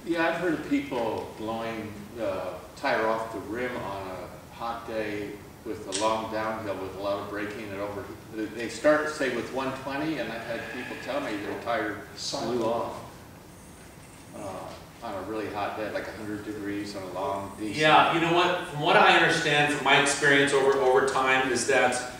Yeah, I've heard of people blowing the tire off the rim on a hot day with a long downhill with a lot of braking and over. They start, say, with 120, and I've had people tell me their tire blew off on a really hot day, like 100 degrees on a long decent. Yeah, you know what? From what I understand from my experience over time is that,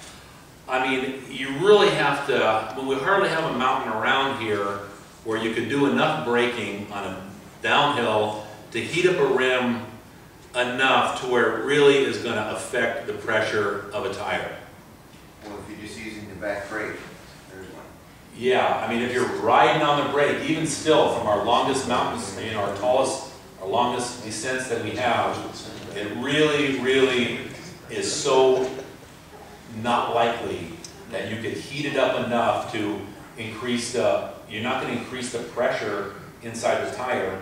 I mean, you really have to, when we hardly have a mountain around here where you could do enough braking on a downhill to heat up a rim enough to where it really is going to affect the pressure of a tire. Well, if you're just using the back brake, there's one. Yeah, I mean, if you're riding on the brake, even still from our longest mountains, you know, our longest descents that we have, it really, really is so not likely that you could heat it up enough to increase the, you're not going to increase the pressure inside the tire.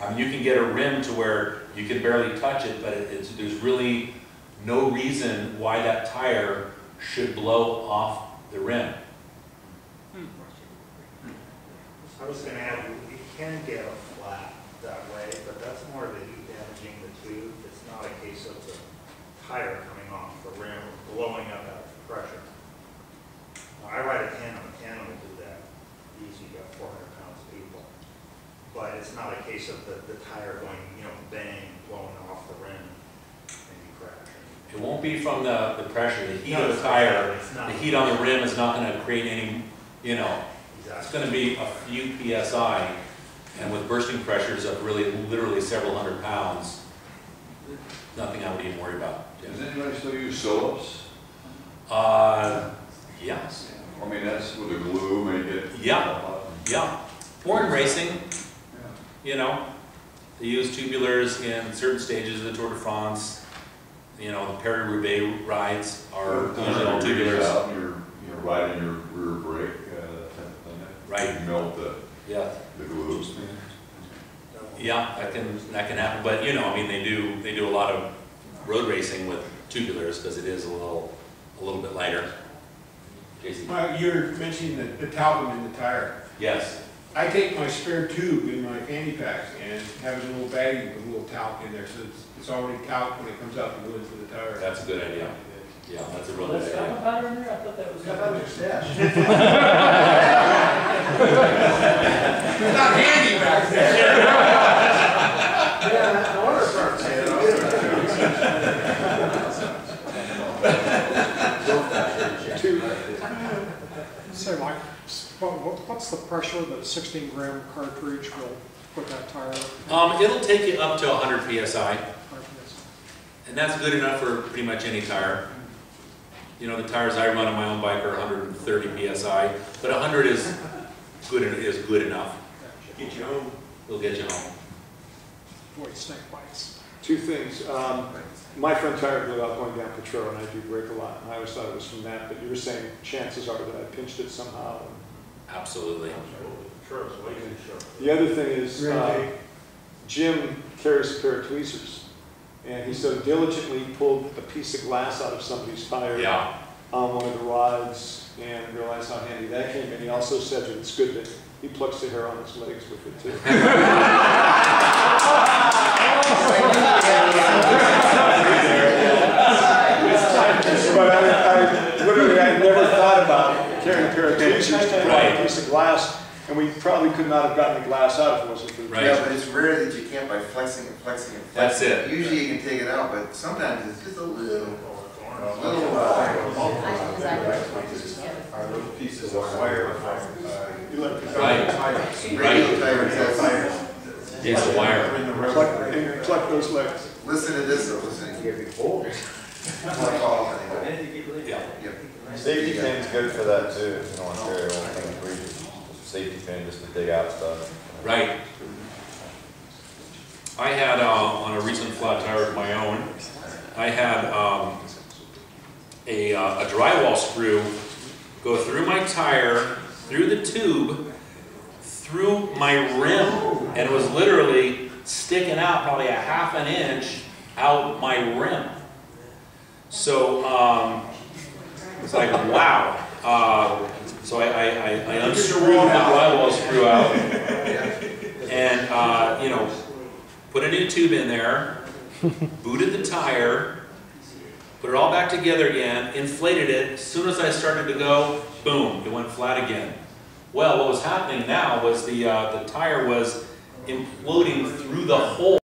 I mean, you can get a rim to where you can barely touch it, but there's really no reason why that tire should blow off the rim. I was going to add, you can get a flat that way, but that's more the heat damaging the tube. It's not a case of the tire coming off the rim, blowing up out of pressure. I ride a tandem will do that easy, you got 400 pounds people. But it's not a case of the tire going, you know, bang, blowing off the rim and you crash. It won't be from the pressure, the heat of the tire. The heat on the rim is not going to create any, you know, it's going to be a few PSI, and with bursting pressures of really literally several hundred pounds, nothing I would even worry about. Does anybody still use Phillips? Yes. I mean, that's with the glue, make it. Yeah. Yeah. Or in racing, you know, they use tubulars in certain stages of the Tour de France. You know, the Paris-Roubaix rides are usually all tubulars. Out and you're riding your rear brake, that type of thing. Right. You melt the glue. Yeah, that can happen. But you know, I mean, they do a lot of road racing with tubulars because it is a little bit lighter. Jason. You're mentioning the talcum in the tire. Yes. I take my spare tube in my fanny packs and have a little baggie with a little talc in there, so it's already talc when it comes out and goes into the tire. That's a good idea. Yeah, that's a real good idea. Talcum powder in there? I thought that was. How about your stash? It's not handy back there. Yeah, no wonder first. Say, Mike, what's the pressure that a 16-gram cartridge will put that tire? It'll take you up to 100 psi, and that's good enough for pretty much any tire. You know, the tires I run on my own bike are 130 psi, but 100 is good enough. Get you home. It'll get you home. Avoid snake bites. Two things. My front tire blew out going down Petro, and I do brake a lot. And I always thought it was from that, but you were saying chances are that I pinched it somehow. Absolutely. The other thing is, Jim carries a pair of tweezers, and he so diligently pulled a piece of glass out of somebody's tire on one of the rides, and realized how handy that came in. He also said that it's good that he plucks the hair on his legs with it too. But I literally, I never thought about carrying a pair of tweezers to pull out a piece of glass, and we probably could not have gotten the glass out if it wasn't for the Yeah, but it's rare that you can't by flexing and flexing and flexing. That's it. Usually you can take it out, but sometimes it's just a little Our little pieces of wire. It's a wire. Pluck those legs. Listen to this though, listen. Safety pin's good for that too, if you don't want to carry the whole thing free. Safety pin just to dig out stuff. Right. I had, on a recent flat tire of my own, I had a drywall screw go through my tire, through the tube, through my rim, and it was literally sticking out probably a ½ an inch out my rim. So it's like, wow. So I unscrewed the drywall screw out, and, you know, put a new tube in there, booted the tire, put it all back together again, inflated it. As soon as I started to go, boom, it went flat again. Well, what was happening now was the tire was imploding through the hole.